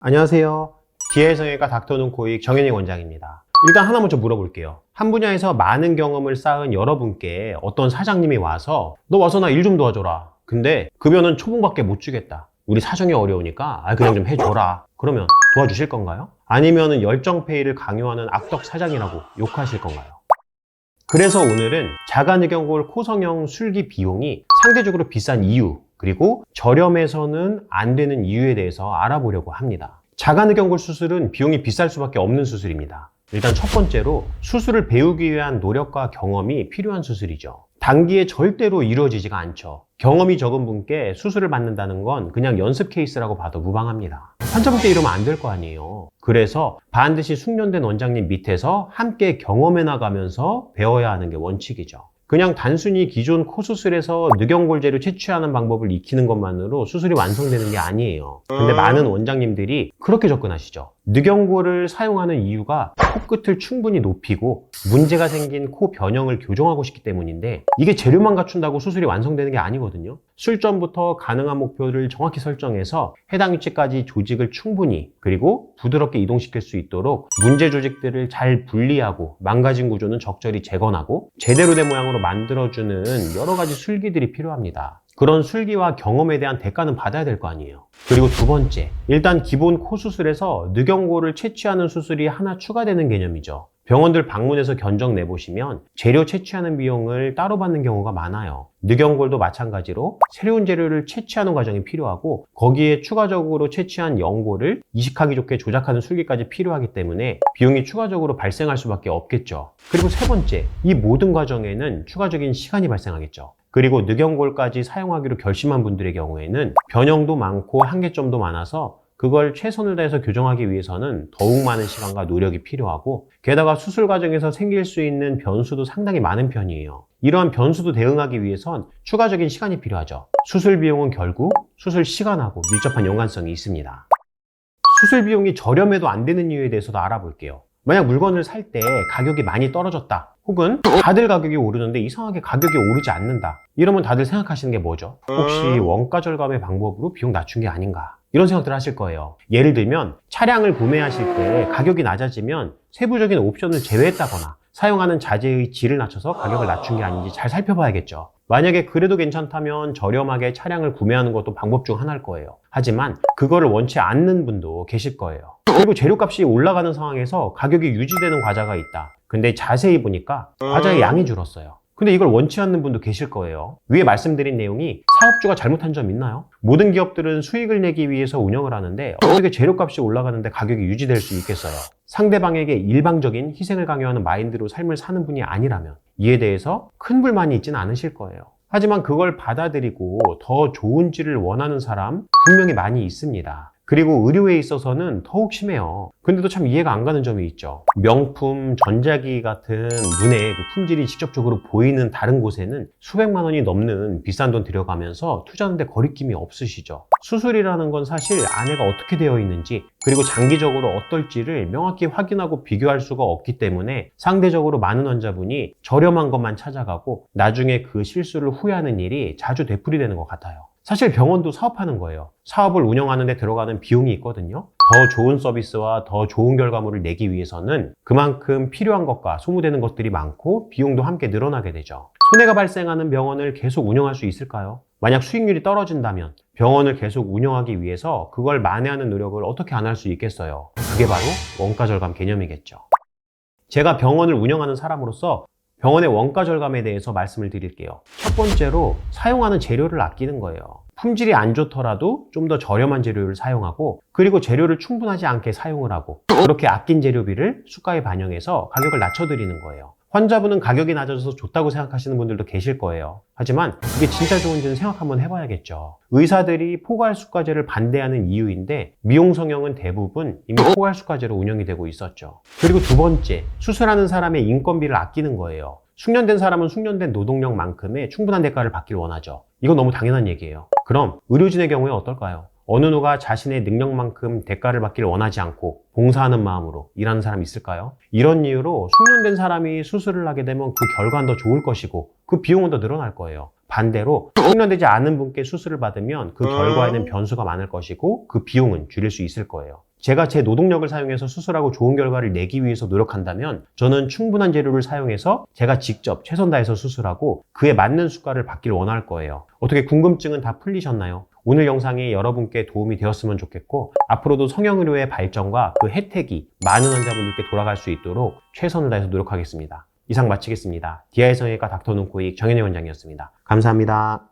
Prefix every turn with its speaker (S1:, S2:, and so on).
S1: 안녕하세요. 기해성형외과 닥터눈 코익 정현익 원장입니다. 일단 하나 먼저 물어볼게요. 한 분야에서 많은 경험을 쌓은 여러분께 어떤 사장님이 와서 너 와서 나 일 좀 도와줘라. 근데 급여는 초봉밖에 못 주겠다. 우리 사정이 어려우니까 그냥 좀 해줘라. 그러면 도와주실 건가요? 아니면은 열정페이를 강요하는 악덕 사장이라고 욕하실 건가요? 그래서 오늘은 자가늑연골 코성형 술기 비용이 상대적으로 비싼 이유, 그리고 저렴해서는 안 되는 이유에 대해서 알아보려고 합니다. 자가늑연골 수술은 비용이 비쌀 수밖에 없는 수술입니다. 일단 첫 번째로 수술을 배우기 위한 노력과 경험이 필요한 수술이죠. 단기에 절대로 이루어지지가 않죠. 경험이 적은 분께 수술을 받는다는 건 그냥 연습 케이스라고 봐도 무방합니다. 환자분께 이러면 안 될 거 아니에요. 그래서 반드시 숙련된 원장님 밑에서 함께 경험해 나가면서 배워야 하는 게 원칙이죠. 그냥 단순히 기존 코 수술에서 늑연골제를 채취하는 방법을 익히는 것만으로 수술이 완성되는 게 아니에요. 근데 많은 원장님들이 그렇게 접근하시죠. 늑연골을 사용하는 이유가 코끝을 충분히 높이고 문제가 생긴 코 변형을 교정하고 싶기 때문인데 이게 재료만 갖춘다고 수술이 완성되는 게 아니거든요. 술전부터 가능한 목표를 정확히 설정해서 해당 위치까지 조직을 충분히 그리고 부드럽게 이동시킬 수 있도록 문제 조직들을 잘 분리하고 망가진 구조는 적절히 재건하고 제대로 된 모양으로 만들어주는 여러 가지 술기들이 필요합니다. 그런 술기와 경험에 대한 대가는 받아야 될 거 아니에요. 그리고 두 번째, 일단 기본 코 수술에서 늑연골을 채취하는 수술이 하나 추가되는 개념이죠. 병원들 방문해서 견적 내보시면 재료 채취하는 비용을 따로 받는 경우가 많아요. 늑연골도 마찬가지로 새로운 재료를 채취하는 과정이 필요하고 거기에 추가적으로 채취한 연골을 이식하기 좋게 조작하는 술기까지 필요하기 때문에 비용이 추가적으로 발생할 수밖에 없겠죠. 그리고 세 번째, 이 모든 과정에는 추가적인 시간이 발생하겠죠. 그리고 늑연골까지 사용하기로 결심한 분들의 경우에는 변형도 많고 한계점도 많아서 그걸 최선을 다해서 교정하기 위해서는 더욱 많은 시간과 노력이 필요하고 게다가 수술 과정에서 생길 수 있는 변수도 상당히 많은 편이에요. 이러한 변수도 대응하기 위해선 추가적인 시간이 필요하죠. 수술 비용은 결국 수술 시간하고 밀접한 연관성이 있습니다. 수술 비용이 저렴해도 안 되는 이유에 대해서도 알아볼게요. 만약 물건을 살 때 가격이 많이 떨어졌다 혹은 다들 가격이 오르는데 이상하게 가격이 오르지 않는다 이러면 다들 생각하시는 게 뭐죠? 혹시 원가 절감의 방법으로 비용 낮춘 게 아닌가 이런 생각들을 하실 거예요. 예를 들면 차량을 구매하실 때 가격이 낮아지면 세부적인 옵션을 제외했다거나 사용하는 자재의 질을 낮춰서 가격을 낮춘 게 아닌지 잘 살펴봐야겠죠. 만약에 그래도 괜찮다면 저렴하게 차량을 구매하는 것도 방법 중 하나일 거예요. 하지만 그거를 원치 않는 분도 계실 거예요. 그리고 재료값이 올라가는 상황에서 가격이 유지되는 과자가 있다. 근데 자세히 보니까 과자의 양이 줄었어요. 근데 이걸 원치 않는 분도 계실 거예요. 위에 말씀드린 내용이 사업주가 잘못한 점 있나요? 모든 기업들은 수익을 내기 위해서 운영을 하는데 어떻게 재료값이 올라가는데 가격이 유지될 수 있겠어요? 상대방에게 일방적인 희생을 강요하는 마인드로 삶을 사는 분이 아니라면 이에 대해서 큰 불만이 있지는 않으실 거예요. 하지만 그걸 받아들이고 더 좋은 질을 원하는 사람 분명히 많이 있습니다. 그리고 의료에 있어서는 더욱 심해요. 근데도 참 이해가 안 가는 점이 있죠. 명품, 전자기기 같은 눈에 그 품질이 직접적으로 보이는 다른 곳에는 수백만 원이 넘는 비싼 돈 들여가면서 투자하는데 거리낌이 없으시죠. 수술이라는 건 사실 안에가 어떻게 되어 있는지 그리고 장기적으로 어떨지를 명확히 확인하고 비교할 수가 없기 때문에 상대적으로 많은 환자분이 저렴한 것만 찾아가고 나중에 그 실수를 후회하는 일이 자주 되풀이되는 것 같아요. 사실 병원도 사업하는 거예요. 사업을 운영하는 데 들어가는 비용이 있거든요. 더 좋은 서비스와 더 좋은 결과물을 내기 위해서는 그만큼 필요한 것과 소모되는 것들이 많고 비용도 함께 늘어나게 되죠. 손해가 발생하는 병원을 계속 운영할 수 있을까요? 만약 수익률이 떨어진다면 병원을 계속 운영하기 위해서 그걸 만회하는 노력을 어떻게 안 할 수 있겠어요? 그게 바로 원가 절감 개념이겠죠. 제가 병원을 운영하는 사람으로서 병원의 원가 절감에 대해서 말씀을 드릴게요. 첫 번째로 사용하는 재료를 아끼는 거예요. 품질이 안 좋더라도 좀 더 저렴한 재료를 사용하고 그리고 재료를 충분하지 않게 사용을 하고 그렇게 아낀 재료비를 수가에 반영해서 가격을 낮춰드리는 거예요. 환자분은 가격이 낮아져서 좋다고 생각하시는 분들도 계실 거예요. 하지만 그게 진짜 좋은지는 생각 한번 해봐야겠죠. 의사들이 포괄수가제를 반대하는 이유인데 미용 성형은 대부분 이미 포괄수가제로 운영이 되고 있었죠. 그리고 두 번째, 수술하는 사람의 인건비를 아끼는 거예요. 숙련된 사람은 숙련된 노동력만큼의 충분한 대가를 받길 원하죠. 이건 너무 당연한 얘기예요. 그럼 의료진의 경우에 어떨까요? 어느 누가 자신의 능력만큼 대가를 받기를 원하지 않고 봉사하는 마음으로 일하는 사람이 있을까요? 이런 이유로 숙련된 사람이 수술을 하게 되면 그 결과는 더 좋을 것이고 그 비용은 더 늘어날 거예요. 반대로 숙련되지 않은 분께 수술을 받으면 그 결과에는 변수가 많을 것이고 그 비용은 줄일 수 있을 거예요. 제가 제 노동력을 사용해서 수술하고 좋은 결과를 내기 위해서 노력한다면 저는 충분한 재료를 사용해서 제가 직접 최선 다해서 수술하고 그에 맞는 수가를 받길 원할 거예요. 어떻게 궁금증은 다 풀리셨나요? 오늘 영상이 여러분께 도움이 되었으면 좋겠고 앞으로도 성형의료의 발전과 그 혜택이 많은 환자분들께 돌아갈 수 있도록 최선을 다해서 노력하겠습니다. 이상 마치겠습니다. 디아의 성형외과 닥터눈코익 정현희 원장이었습니다. 감사합니다.